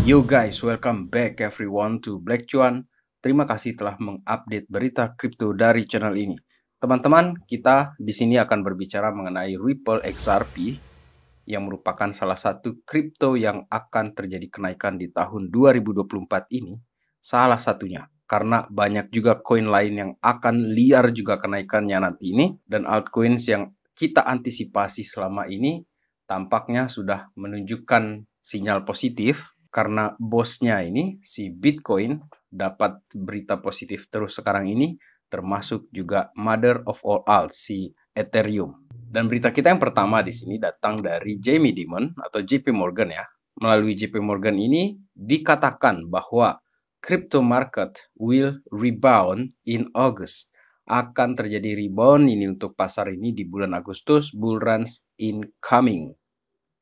Yo guys, welcome back everyone to Black Cuan. Terima kasih telah mengupdate berita kripto dari channel ini. Teman-teman, kita di sini akan berbicara mengenai Ripple XRP yang merupakan salah satu kripto yang akan terjadi kenaikan di tahun 2024 ini. Salah satunya karena banyak juga koin lain yang akan liar juga kenaikannya nanti ini, dan altcoins yang kita antisipasi selama ini tampaknya sudah menunjukkan sinyal positif karena bosnya ini si Bitcoin dapat berita positif terus sekarang ini, termasuk juga mother of all alts si Ethereum. Dan berita kita yang pertama di sini datang dari Jamie Dimon atau JP Morgan ya. Melalui JP Morgan ini dikatakan bahwa crypto market will rebound in August. Akan terjadi rebound ini untuk pasar ini di bulan Agustus, bull runs incoming.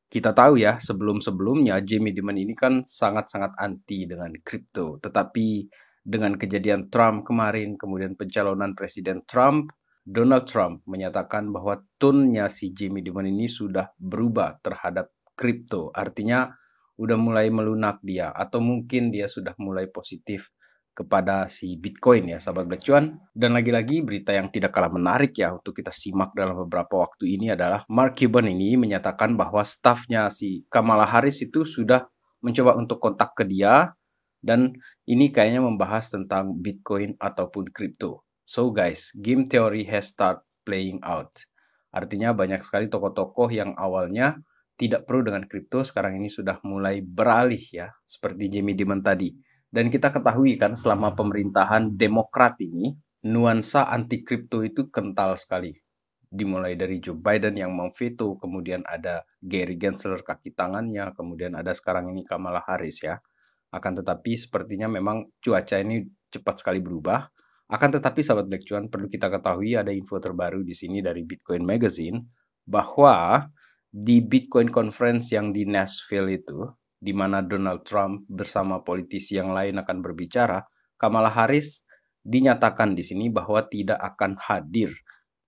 Kita tahu ya, sebelum-sebelumnya Jamie Dimon ini kan sangat-sangat anti dengan kripto. Tetapi dengan kejadian Trump kemarin, kemudian pencalonan Presiden Trump, Donald Trump menyatakan bahwa tone-nya si Jamie Dimon ini sudah berubah terhadap kripto. Artinya udah mulai melunak dia, atau mungkin dia sudah mulai positif kepada si Bitcoin ya, sahabat Black Cuan. Dan lagi-lagi berita yang tidak kalah menarik ya untuk kita simak dalam beberapa waktu ini adalah Mark Cuban ini menyatakan bahwa stafnya si Kamala Harris itu sudah mencoba untuk kontak ke dia, dan ini kayaknya membahas tentang Bitcoin ataupun kripto. So guys, game theory has start playing out. Artinya banyak sekali tokoh-tokoh yang awalnya tidak pro dengan kripto sekarang ini sudah mulai beralih ya, seperti Jamie Dimon tadi. Dan kita ketahui kan selama pemerintahan Demokrat ini, nuansa anti kripto itu kental sekali. Dimulai dari Joe Biden yang memveto, kemudian ada Gary Gensler kaki tangannya, kemudian ada sekarang ini Kamala Harris ya. Akan tetapi sepertinya memang cuaca ini cepat sekali berubah. Akan tetapi sahabat Black Cuan, perlu kita ketahui ada info terbaru di sini dari Bitcoin Magazine bahwa di Bitcoin Conference yang di Nashville itu, di mana Donald Trump bersama politisi yang lain akan berbicara, Kamala Harris dinyatakan di sini bahwa tidak akan hadir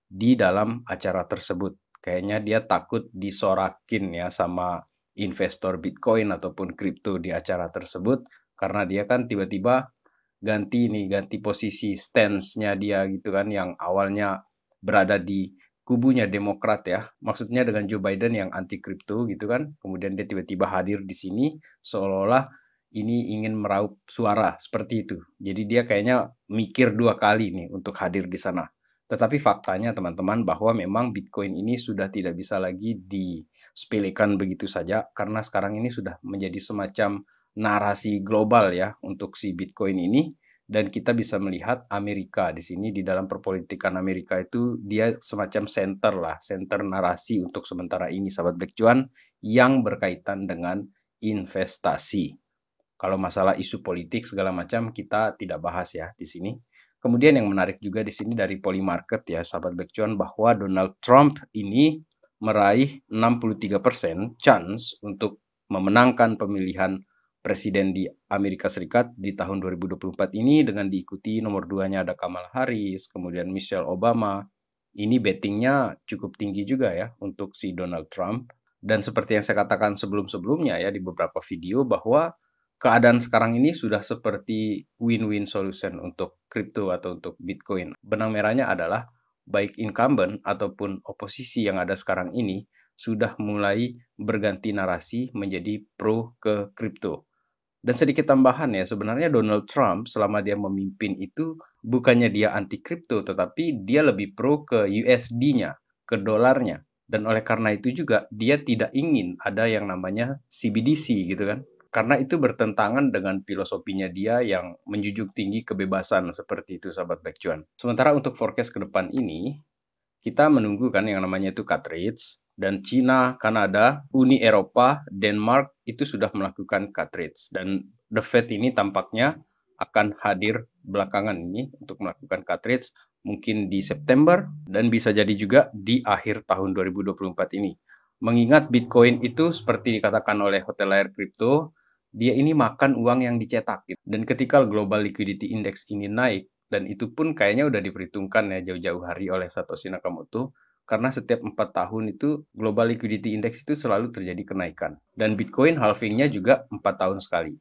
di dalam acara tersebut. Kayaknya dia takut disorakin ya sama investor Bitcoin ataupun kripto di acara tersebut, karena dia kan tiba-tiba ganti posisi stance-nya dia gitu kan, yang awalnya berada di kubunya Demokrat ya. Maksudnya dengan Joe Biden yang anti kripto gitu kan. Kemudian dia tiba-tiba hadir di sini seolah-olah ini ingin meraup suara seperti itu. Jadi dia kayaknya mikir dua kali nih untuk hadir di sana. Tetapi faktanya teman-teman bahwa memang Bitcoin ini sudah tidak bisa lagi disepelekan begitu saja, karena sekarang ini sudah menjadi semacam narasi global ya untuk si Bitcoin ini. Dan kita bisa melihat Amerika di sini, di dalam perpolitikan Amerika itu dia semacam center lah, center narasi untuk sementara ini sahabat Black Cuan, yang berkaitan dengan investasi. Kalau masalah isu politik segala macam kita tidak bahas ya di sini. Kemudian yang menarik juga di sini dari Polymarket ya sahabat Black Cuan, bahwa Donald Trump ini meraih 63% chance untuk memenangkan pemilihan presiden di Amerika Serikat di tahun 2024 ini, dengan diikuti nomor 2-nya ada Kamala Harris, kemudian Michelle Obama. Ini bettingnya cukup tinggi juga ya untuk si Donald Trump. Dan seperti yang saya katakan sebelum-sebelumnya ya di beberapa video, bahwa keadaan sekarang ini sudah seperti win-win solution untuk kripto atau untuk Bitcoin. Benang merahnya adalah baik incumbent ataupun oposisi yang ada sekarang ini sudah mulai berganti narasi menjadi pro ke kripto. Dan sedikit tambahan ya, sebenarnya Donald Trump selama dia memimpin itu bukannya dia anti kripto, tetapi dia lebih pro ke USD-nya, ke dolarnya. Dan oleh karena itu juga dia tidak ingin ada yang namanya CBDC gitu kan. Karena itu bertentangan dengan filosofinya dia yang menjunjung tinggi kebebasan seperti itu sahabat Black Cuan. Sementara untuk forecast ke depan ini, kita menunggu kan yang namanya itu cartridge, dan Cina, Kanada, Uni Eropa, Denmark itu sudah melakukan cartridge, dan The Fed ini tampaknya akan hadir belakangan ini untuk melakukan cartridge mungkin di September dan bisa jadi juga di akhir tahun 2024 ini. Mengingat Bitcoin itu seperti dikatakan oleh Hotel Layar Crypto, dia ini makan uang yang dicetak gitu. Dan ketika Global Liquidity Index ini naik, dan itu pun kayaknya udah diperhitungkan ya jauh-jauh hari oleh Satoshi Nakamoto, karena setiap 4 tahun itu Global Liquidity Index itu selalu terjadi kenaikan. Dan Bitcoin halvingnya juga 4 tahun sekali.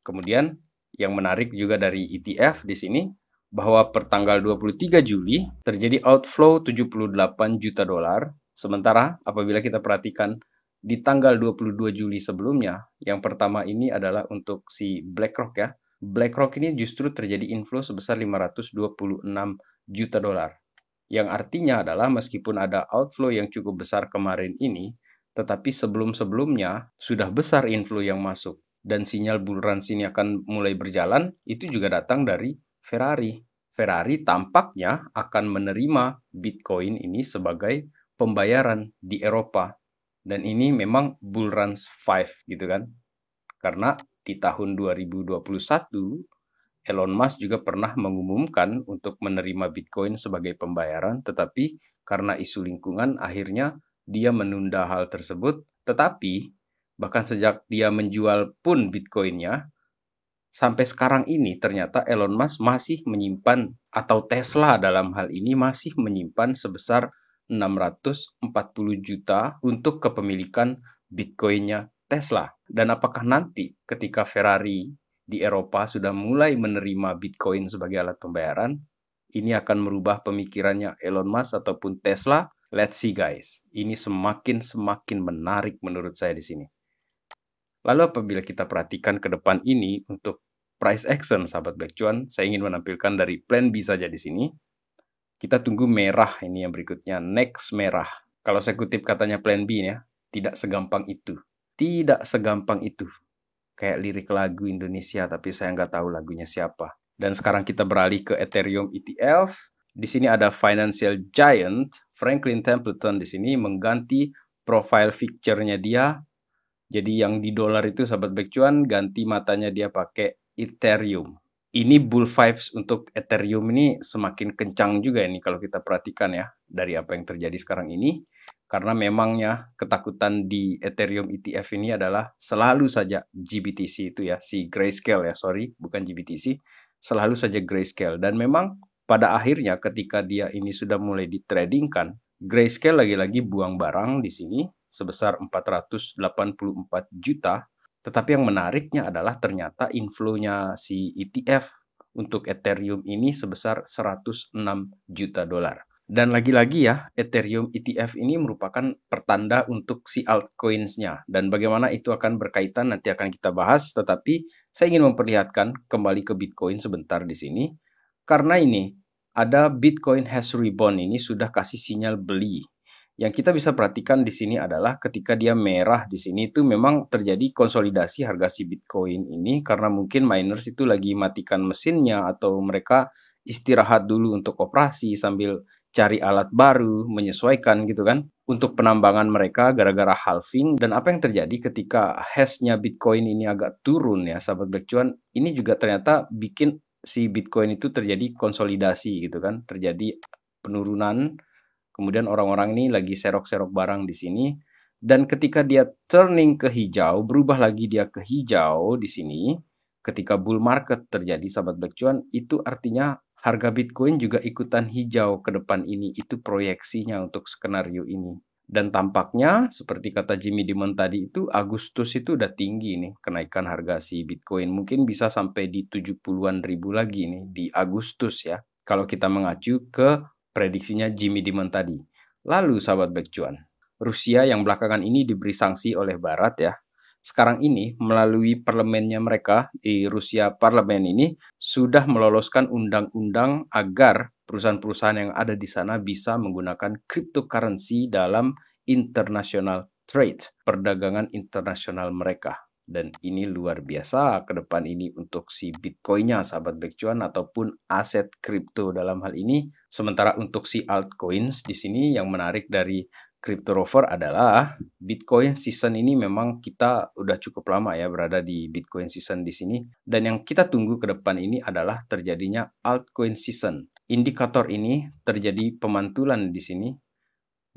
Kemudian yang menarik juga dari ETF di sini bahwa pertanggal 23 Juli terjadi outflow 78 juta dolar. Sementara apabila kita perhatikan di tanggal 22 Juli sebelumnya, yang pertama ini adalah untuk si BlackRock ya. BlackRock ini justru terjadi inflow sebesar 526 juta dolar. Yang artinya adalah meskipun ada outflow yang cukup besar kemarin ini, tetapi sebelum-sebelumnya sudah besar inflow yang masuk. Dan sinyal bull run sini akan mulai berjalan, itu juga datang dari Ferrari. Ferrari tampaknya akan menerima Bitcoin ini sebagai pembayaran di Eropa. Dan ini memang bull run 5 gitu kan. Karena di tahun 2021 Elon Musk juga pernah mengumumkan untuk menerima Bitcoin sebagai pembayaran, tetapi karena isu lingkungan akhirnya dia menunda hal tersebut. Tetapi bahkan sejak dia menjual pun Bitcoinnya, sampai sekarang ini ternyata Elon Musk masih menyimpan, atau Tesla dalam hal ini masih menyimpan sebesar 640 juta untuk kepemilikan Bitcoinnya Tesla. Dan apakah nanti ketika Ferrari di Eropa sudah mulai menerima Bitcoin sebagai alat pembayaran, ini akan merubah pemikirannya Elon Musk ataupun Tesla? Let's see guys. Ini semakin menarik menurut saya di sini. Lalu apabila kita perhatikan ke depan ini untuk price action sahabat Black Cuan, saya ingin menampilkan dari plan B saja di sini. Kita tunggu merah ini yang berikutnya, next merah. Kalau saya kutip katanya plan B ya, tidak segampang itu. Tidak segampang itu. Kayak lirik lagu Indonesia, tapi saya nggak tahu lagunya siapa. Dan sekarang kita beralih ke Ethereum ETF. Di sini ada financial giant Franklin Templeton di sini mengganti profile picture-nya dia. Jadi yang di dolar itu sahabat Black Cuan ganti matanya dia pakai Ethereum. Ini bull vibes untuk Ethereum ini semakin kencang juga ini kalau kita perhatikan ya dari apa yang terjadi sekarang ini. Karena memangnya ketakutan di Ethereum ETF ini adalah selalu saja GBTC itu ya, si Grayscale ya, sorry, bukan GBTC, selalu saja Grayscale. Dan memang pada akhirnya ketika dia ini sudah mulai ditradingkan, Grayscale lagi-lagi buang barang di sini sebesar 484 juta. Tetapi yang menariknya adalah ternyata inflow-nya si ETF untuk Ethereum ini sebesar 106 juta dolar. Dan lagi-lagi ya, Ethereum ETF ini merupakan pertanda untuk si altcoins-nya. Dan bagaimana itu akan berkaitan nanti akan kita bahas. Tetapi saya ingin memperlihatkan kembali ke Bitcoin sebentar di sini. Karena ini ada Bitcoin hash rebound ini sudah kasih sinyal beli. Yang kita bisa perhatikan di sini adalah ketika dia merah di sini itu memang terjadi konsolidasi harga si Bitcoin ini karena mungkin miners itu lagi matikan mesinnya atau mereka istirahat dulu untuk operasi sambil cari alat baru, menyesuaikan gitu kan untuk penambangan mereka gara-gara halving. Dan apa yang terjadi ketika hash-nya Bitcoin ini agak turun ya sahabat Black Cuan, ini juga ternyata bikin si Bitcoin itu terjadi konsolidasi gitu kan, terjadi penurunan. Kemudian orang-orang ini lagi serok-serok barang di sini. Dan ketika dia turning ke hijau, berubah lagi dia ke hijau di sini. Ketika bull market terjadi, sahabat Black Cuan, itu artinya harga Bitcoin juga ikutan hijau ke depan ini. Itu proyeksinya untuk skenario ini. Dan tampaknya, seperti kata Jimmy Dimon tadi itu, Agustus itu udah tinggi nih kenaikan harga si Bitcoin. Mungkin bisa sampai di 70-an ribu lagi nih di Agustus ya. Kalau kita mengacu ke prediksinya Jimmy Dimon tadi. Lalu sahabat Black Cuan, Rusia yang belakangan ini diberi sanksi oleh Barat ya. Sekarang ini melalui parlemennya mereka di Rusia parlemen ini sudah meloloskan undang-undang agar perusahaan-perusahaan yang ada di sana bisa menggunakan cryptocurrency dalam international trade, perdagangan internasional mereka. Dan ini luar biasa ke depan ini untuk si Bitcoin-nya sahabat Black Cuan ataupun aset kripto dalam hal ini. Sementara untuk si altcoins di sini yang menarik dari Crypto Rover adalah Bitcoin season ini memang kita udah cukup lama ya berada di Bitcoin season di sini. Dan yang kita tunggu ke depan ini adalah terjadinya altcoin season. Indikator ini terjadi pemantulan di sini,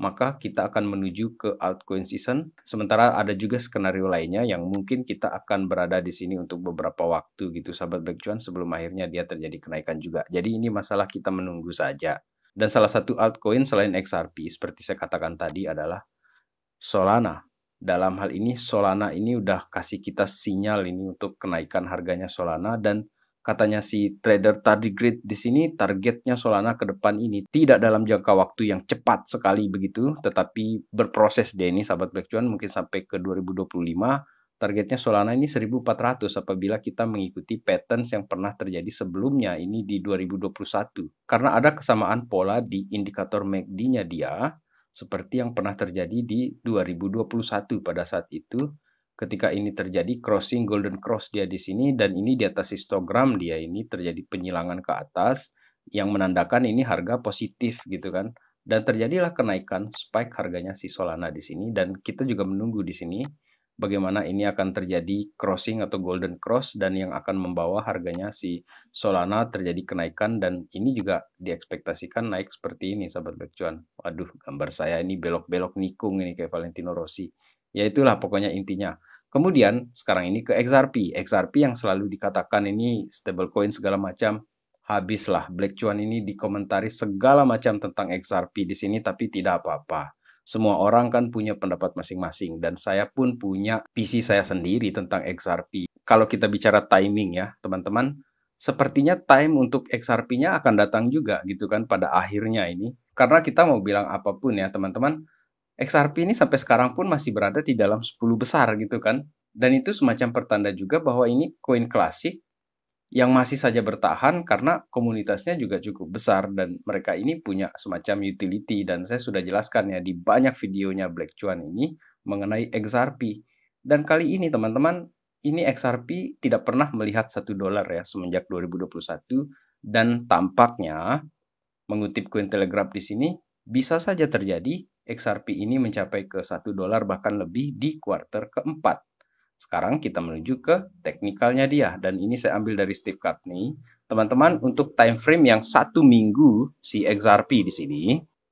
maka kita akan menuju ke altcoin season. Sementara ada juga skenario lainnya yang mungkin kita akan berada di sini untuk beberapa waktu gitu sahabat Black Cuan sebelum akhirnya dia terjadi kenaikan juga. Jadi ini masalah kita menunggu saja. Dan salah satu altcoin selain XRP seperti saya katakan tadi adalah Solana. Dalam hal ini Solana ini udah kasih kita sinyal ini untuk kenaikan harganya Solana, dan katanya si trader tardigrade di sini targetnya Solana ke depan ini tidak dalam jangka waktu yang cepat sekali begitu, tetapi berproses deh ini sahabat Black Cuan, mungkin sampai ke 2025. Targetnya Solana ini 1400 apabila kita mengikuti patterns yang pernah terjadi sebelumnya ini di 2021. Karena ada kesamaan pola di indikator MACD-nya dia, seperti yang pernah terjadi di 2021 pada saat itu. Ketika ini terjadi crossing golden cross dia di sini, dan ini di atas histogram dia ini terjadi penyilangan ke atas yang menandakan ini harga positif gitu kan. Dan terjadilah kenaikan spike harganya si Solana di sini, dan kita juga menunggu di sini bagaimana ini akan terjadi crossing atau golden cross, dan yang akan membawa harganya si Solana terjadi kenaikan, dan ini juga diekspektasikan naik seperti ini sahabat Black Cuan. Waduh, gambar saya ini belok-belok nikung ini kayak Valentino Rossi. Ya itulah pokoknya intinya. Kemudian sekarang ini ke XRP. XRP yang selalu dikatakan ini stablecoin segala macam. Habislah Black Cuan ini dikomentari segala macam tentang XRP di sini, tapi tidak apa-apa. Semua orang kan punya pendapat masing-masing, dan saya pun punya visi saya sendiri tentang XRP. Kalau kita bicara timing ya teman-teman, sepertinya time untuk XRP-nya akan datang juga gitu kan pada akhirnya ini. Karena kita mau bilang apapun ya teman-teman, XRP ini sampai sekarang pun masih berada di dalam 10 besar gitu kan. Dan itu semacam pertanda juga bahwa ini koin klasik yang masih saja bertahan karena komunitasnya juga cukup besar, dan mereka ini punya semacam utility, dan saya sudah jelaskan ya di banyak videonya Black Cuan ini mengenai XRP. Dan kali ini teman-teman, ini XRP tidak pernah melihat $1 ya semenjak 2021, dan tampaknya mengutip Cointelegraph di sini bisa saja terjadi XRP ini mencapai ke $1 bahkan lebih di kuartal keempat. Sekarang kita menuju ke teknikalnya dia, dan ini saya ambil dari Steve Kutney. Teman-teman, untuk time frame yang 1 minggu si XRP di sini,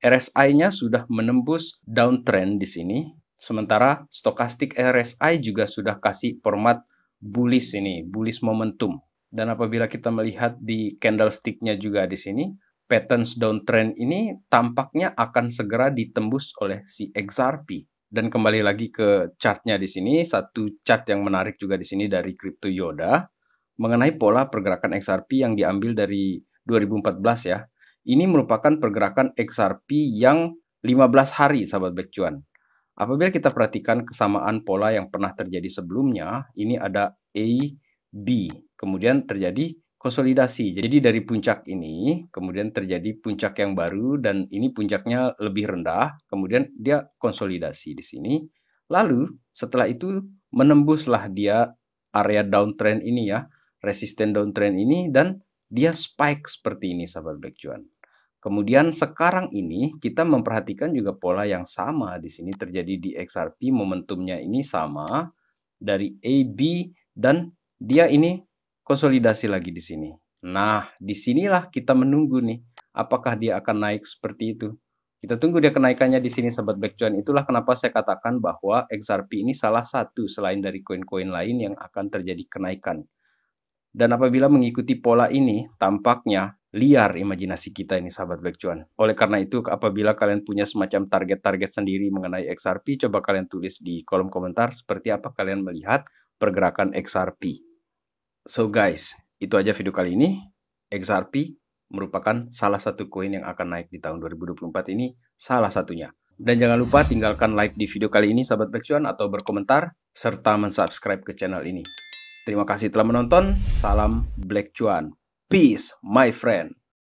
RSI-nya sudah menembus downtrend di sini. Sementara stochastic RSI juga sudah kasih format bullish ini, bullish momentum. Dan apabila kita melihat di candlestick-nya juga di sini, patterns downtrend ini tampaknya akan segera ditembus oleh si XRP. Dan kembali lagi ke chartnya di sini, satu chart yang menarik juga di sini dari Crypto Yoda mengenai pola pergerakan XRP yang diambil dari 2014 ya. Ini merupakan pergerakan XRP yang 15 hari sahabat Black Cuan. Apabila kita perhatikan kesamaan pola yang pernah terjadi sebelumnya, ini ada A, B, kemudian terjadi konsolidasi. Jadi dari puncak ini kemudian terjadi puncak yang baru, dan ini puncaknya lebih rendah, kemudian dia konsolidasi di sini. Lalu setelah itu menembuslah dia area downtrend ini ya, resisten downtrend ini, dan dia spike seperti ini sahabat Black Cuan. Kemudian sekarang ini kita memperhatikan juga pola yang sama di sini terjadi di XRP, momentumnya ini sama dari A, B, dan dia ini konsolidasi lagi di sini. Nah, disinilah kita menunggu nih, apakah dia akan naik seperti itu. Kita tunggu dia kenaikannya di sini, sahabat Black Cuan. Itulah kenapa saya katakan bahwa XRP ini salah satu selain dari koin-koin lain yang akan terjadi kenaikan. Dan apabila mengikuti pola ini, tampaknya liar imajinasi kita ini, sahabat Black Cuan. Oleh karena itu, apabila kalian punya semacam target-target sendiri mengenai XRP, coba kalian tulis di kolom komentar seperti apa kalian melihat pergerakan XRP. So guys, itu aja video kali ini. XRP merupakan salah satu koin yang akan naik di tahun 2024 ini, salah satunya. Dan jangan lupa tinggalkan like di video kali ini sahabat Black Cuan, atau berkomentar, serta mensubscribe ke channel ini. Terima kasih telah menonton, salam Black Cuan. Peace my friend.